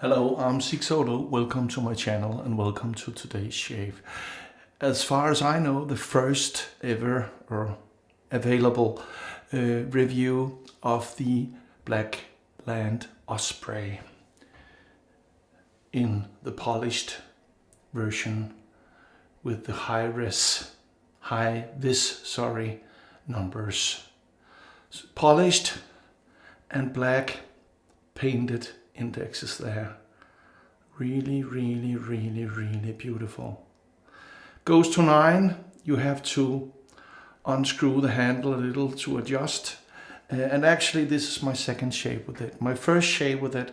Hello, I'm Sigsolo. Welcome to my channel and welcome to today's shave. As far as I know, the first ever or available review of the Blackland Osprey in the polished version with the high-vis numbers. Polished and black painted indexes there. Really beautiful. Goes to 9. You have to unscrew the handle a little to adjust. And actually this is my second shave with it. My first shave with it,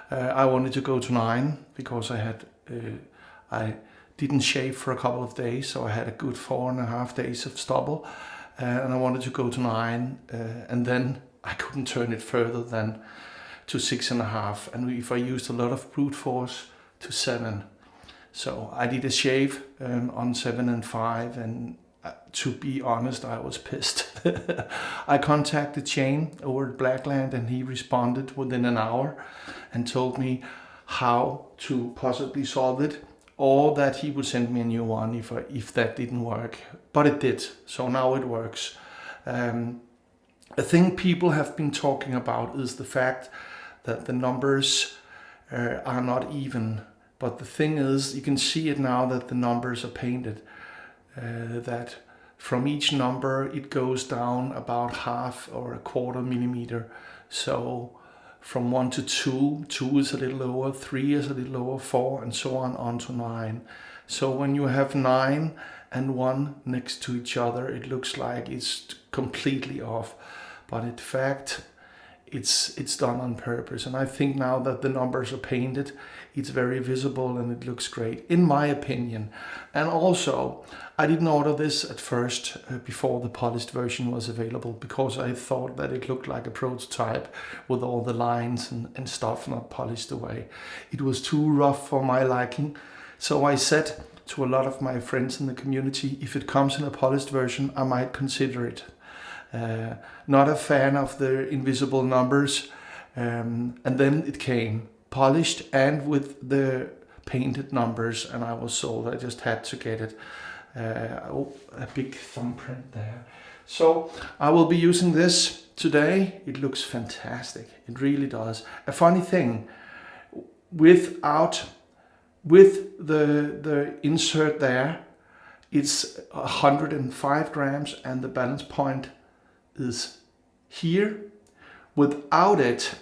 I wanted to go to 9 because I didn't shave for a couple of days, so I had a good 4.5 days of stubble. And I wanted to go to 9, and then I couldn't turn it further than to 6.5, and if I used a lot of brute force, to 7. So I did a shave on 7 and 5, and to be honest, I was pissed. I contacted Shane over at Blackland, and he responded within an hour and told me how to possibly solve it, or that he would send me a new one if that didn't work. But it did, so now it works. A thing people have been talking about is the fact that the numbers are not even. But the thing is, you can see it now that the numbers are painted, that from each number it goes down about 1/2 or 1/4 millimeter. So from 1 to 2, 2 is a little lower, 3 is a little lower, 4 and so on to 9. So when you have 9 and 1 next to each other, it looks like it's completely off. But in fact, it's done on purpose, and I think now that the numbers are painted, it's very visible and it looks great, in my opinion. And also, I didn't order this at first before the polished version was available, because I thought that it looked like a prototype with all the lines and stuff not polished away. It was too rough for my liking, so I said to a lot of my friends in the community, if it comes in a polished version, I might consider it. Not a fan of the invisible numbers, and then it came polished and with the painted numbers, and I was sold. I just had to get it. Oh, a big thumbprint there. So I will be using this today. It looks fantastic. It really does. A funny thing, with the insert there, it's 105 grams and the balance point is here. Without it,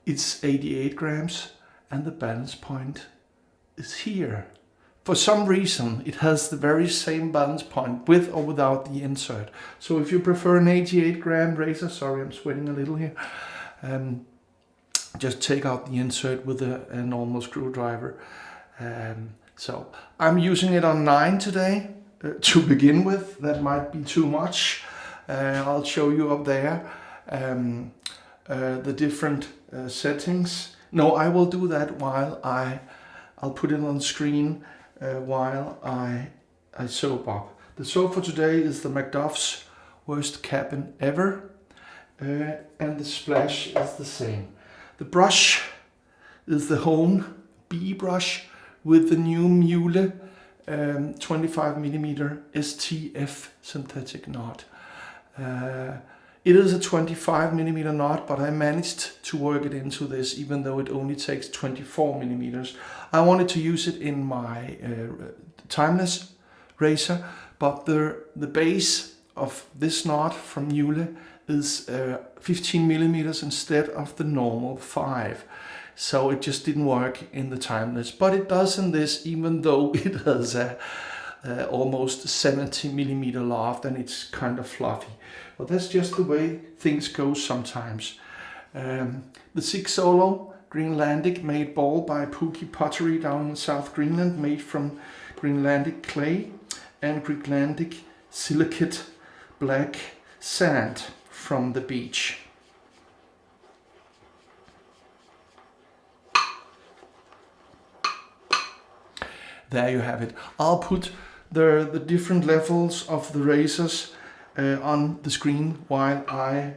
it's 88 grams and the balance point is here. For some reason, it has the very same balance point with or without the insert. So if you prefer an 88 gram razor, sorry, I'm sweating a little here, just take out the insert with a normal screwdriver. So I'm using it on 9 today to begin with. That might be too much. I'll show you up there the different settings. No, I will do that while I'll put it on screen while I soap up. The soap for today is the Macduffs Worst Cabin Ever, and the splash is the same. The brush is the Home Bee brush with the new Mühle 25mm STF synthetic knot. It is a 25mm knot, but I managed to work it into this, even though it only takes 24mm. I wanted to use it in my timeless razor, but the base of this knot from Mühle is 15mm instead of the normal 5. So it just didn't work in the timeless, but it does in this, even though it has a almost 70mm loft and it's kind of fluffy. But that's just the way things go sometimes. The Sigsolo Greenlandic made ball by Puuki Pottery down in South Greenland, made from Greenlandic clay and Greenlandic silicate black sand from the beach. There you have it. I'll put the different levels of the razors on the screen while I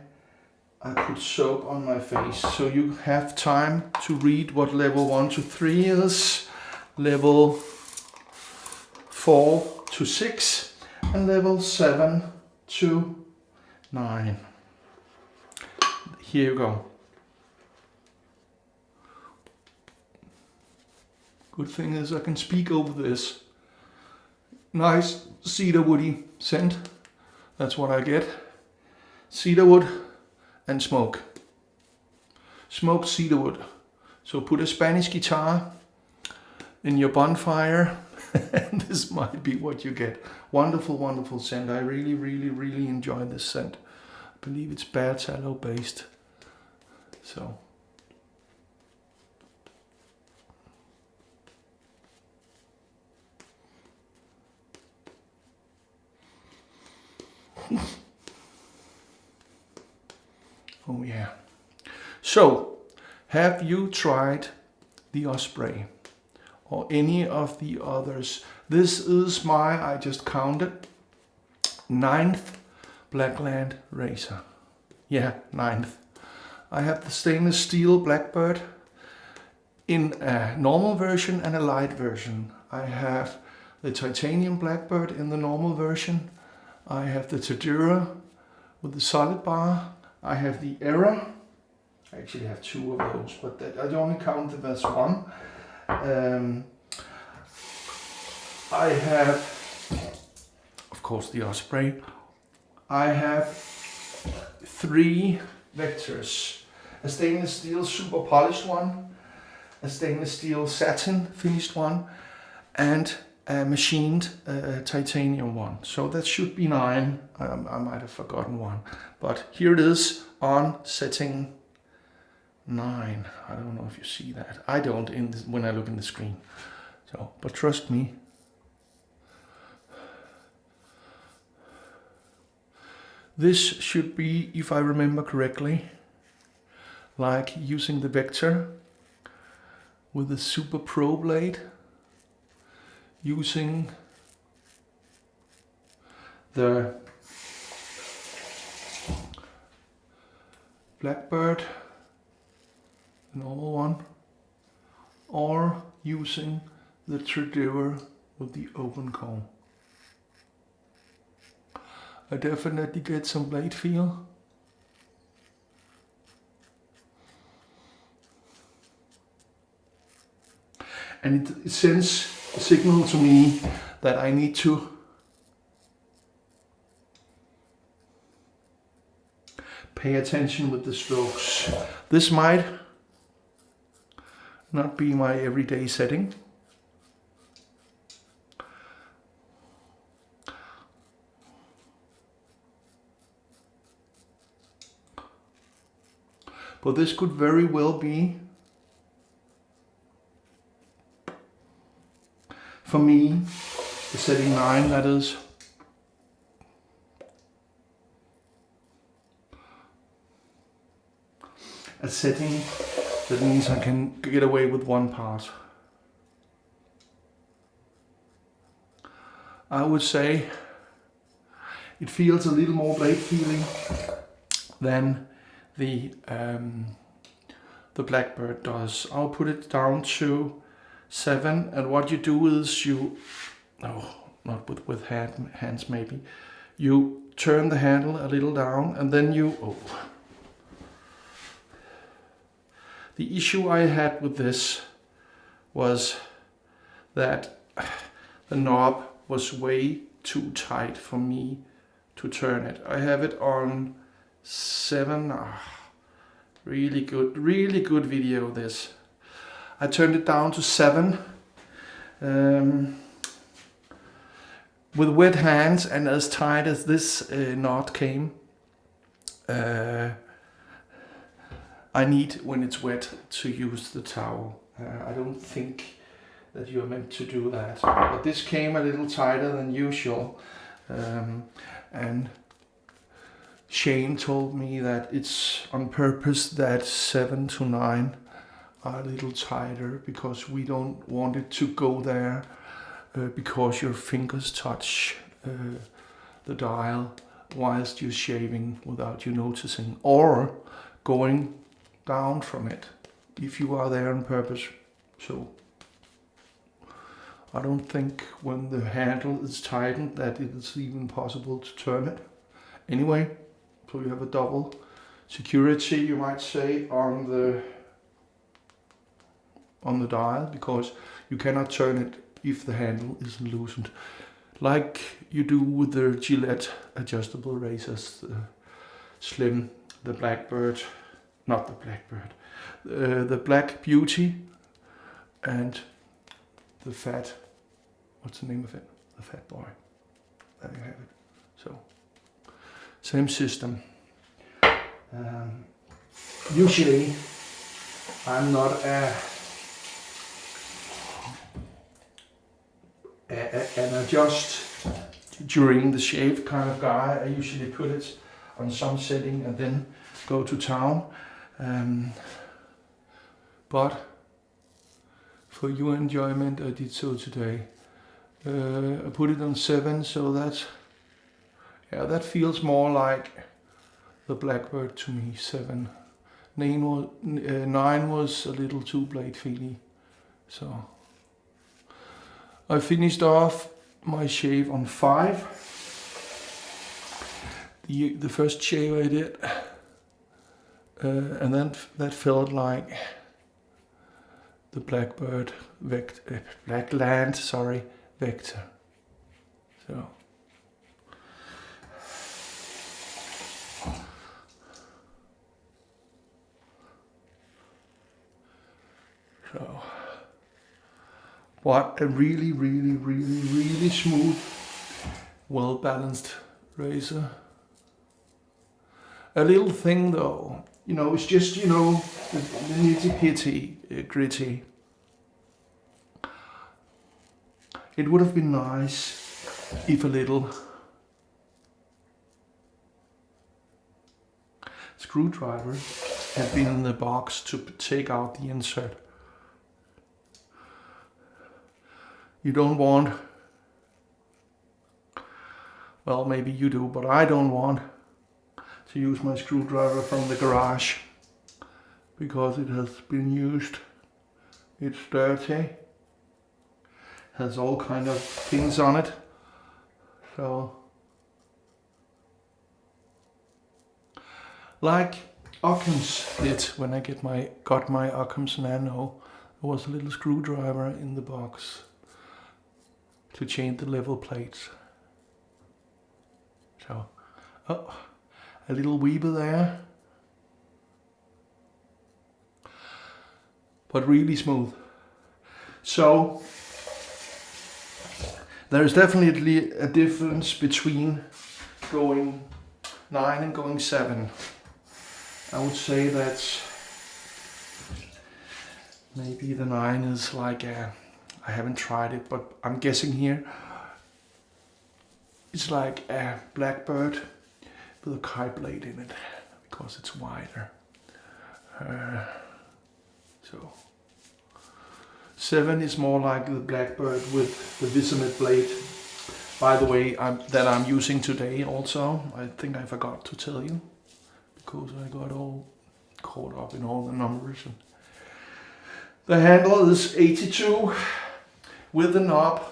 I put soap on my face, so you have time to read what level 1 to 3 is, level 4 to 6, and level 7 to 9. Here you go. Good thing is I can speak over this. Nice cedar woody scent. That's what I get. Cedar wood and smoke. Smoked cedar wood. So put a Spanish guitar in your bonfire and this might be what you get. Wonderful, wonderful scent. I really, really, really enjoy this scent. I believe it's bear tallow based. So. Oh yeah. So, have you tried the Osprey or any of the others? This is my, I just counted, 9th Blackland razor. Yeah, 9th. I have the stainless steel Blackbird in a normal version and a light version. I have the titanium Blackbird in the normal version. I have the Tadura with the solid bar. I have the Era. I actually have 2 of those, but that, I only count them as 1. I have, of course, the Osprey. I have 3 vectors. A stainless steel super polished one, a stainless steel satin finished one, and a machined titanium one. So that should be 9. I might have forgotten one, but here it is on setting 9. I don't know if you see that. I don't when I look in the screen. So, but trust me. This should be, if I remember correctly, like using the vector with the Super Pro blade, using the Blackbird, the normal one, or using the Tradura with the open comb. I definitely get some blade feel. And it sends a signal to me that I need to pay attention with the strokes. This might not be my everyday setting. But this could very well be, for me, the setting 9, that is. A setting that means I can get away with 1 part. I would say it feels a little more blade feeling than the Blackbird does. I'll put it down to 7, and what you do is you, not with hands maybe, you turn the handle a little down and then you, The issue I had with this was that the knob was way too tight for me to turn it. I have it on 7, really good video this. I turned it down to 7 with wet hands, and as tight as this knot came, I need, when it's wet, to use the towel. I don't think that you're meant to do that, but this came a little tighter than usual, and Shane told me that it's on purpose that 7 to 9 are a little tighter, because we don't want it to go there because your fingers touch the dial whilst you're shaving without you noticing, or going down from it if you are there on purpose. So I don't think when the handle is tightened that it is even possible to turn it. Anyway, so you have a double security, you might say, on the dial, because you cannot turn it if the handle isn't loosened, like you do with the Gillette adjustable razors, the Slim, the Blackbird, not the Blackbird, the Black Beauty, and the Fat, what's the name of it? The Fat Boy. There you have it. So, same system. Usually, I'm not an adjust during the shave kind of guy. I usually put it on some setting and then go to town. But for your enjoyment, I did so today. I put it on 7, so that feels more like the Blackbird to me. 7. 9 was a little too blade feely. So I finished off my shave on 5. The first shave I did, and then that felt like the Blackbird Blackland, Vector. So what a really smooth, well balanced razor. A little thing though, it's just, the nitty-pitty, gritty. It would have been nice if a little screwdriver had been in the box to take out the insert. You don't want, well, maybe you do, but I don't want to use my screwdriver from the garage because it has been used. It's dirty, has all kind of things on it. So, like Occam's did when I got my Occam's Nano, there was a little screwdriver in the box to change the level plates. So, a little weeper there, but really smooth. So there is definitely a difference between going 9 and going 7. I would say that maybe the 9 is like I haven't tried it, but I'm guessing here it's like a Blackbird with a kite blade in it because it's wider. So 7 is more like the Blackbird with the Wizamet blade. By the way, that I'm using today also. I think I forgot to tell you because I got all caught up in all the numbers. The handle is 82 with the knob.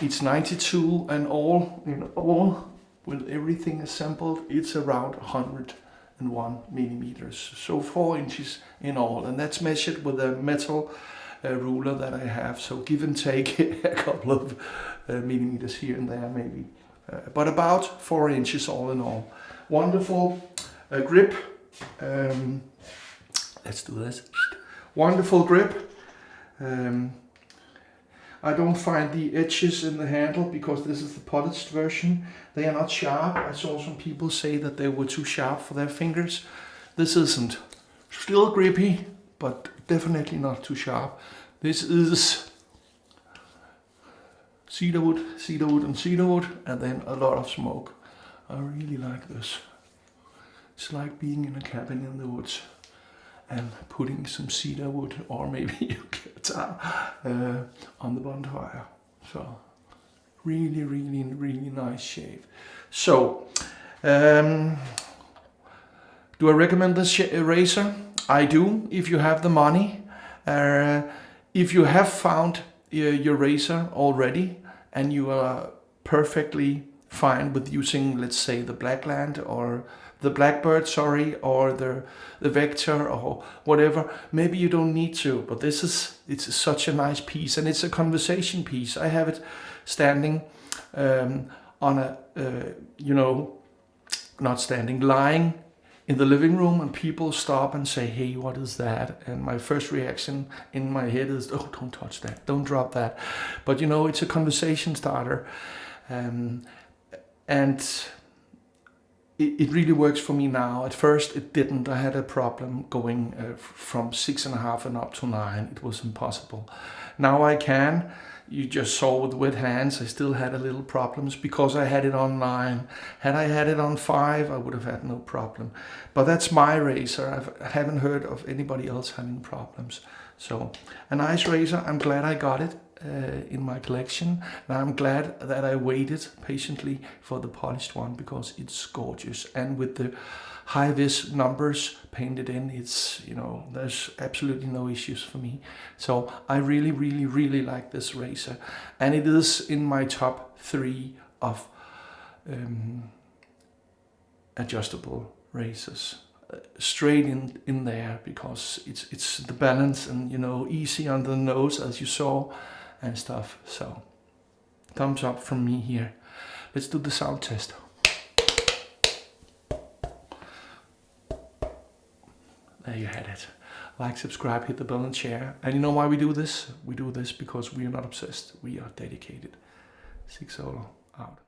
It's 92 and all in all, with everything assembled, it's around 101 millimeters. So 4 inches in all, and that's measured with a metal ruler that I have. So give and take a couple of millimeters here and there maybe, but about 4 inches all in all. Wonderful grip. Let's do this. Wonderful grip. I don't find the edges in the handle because this is the polished version. They are not sharp. I saw some people say that they were too sharp for their fingers. This isn't. Still grippy, but definitely not too sharp. This is cedarwood, cedarwood and cedarwood, and then a lot of smoke. I really like this. It's like being in a cabin in the woods and putting some cedar wood or maybe you guitar on the bonfire. So really nice shave. So Do I recommend this razor? I do, if you have the money. If you have found your razor already and you are perfectly fine with using, let's say, the Blackland or the Blackbird, sorry, or the Vector or whatever, maybe you don't need to, but it's such a nice piece, and it's a conversation piece. I have it standing on a, not standing, lying in the living room, and people stop and say, hey, what is that? And my first reaction in my head is, oh, don't touch that, don't drop that. But it's a conversation starter. And it really works for me now. At first it didn't. I had a problem going from 6.5 and up to 9. It was impossible. Now I can. You just saw with wet hands, I still had a little problems because I had it on 9. Had I had it on 5, I would have had no problem. But that's my razor. I haven't heard of anybody else having problems. So a nice razor. I'm glad I got it in my collection. And I'm glad that I waited patiently for the polished one because it's gorgeous. And with the high-vis numbers painted in, it's, there's absolutely no issues for me. So I really, really, really like this razor. And it is in my top 3 of adjustable razors. Straight in there, because it's the balance and, easy on the nose, as you saw, and stuff. So thumbs up from me here. Let's do the sound test. There you had it. Like, subscribe, hit the bell and share. And you know why we do this? We do this because we are not obsessed. We are dedicated. Sigsolo out.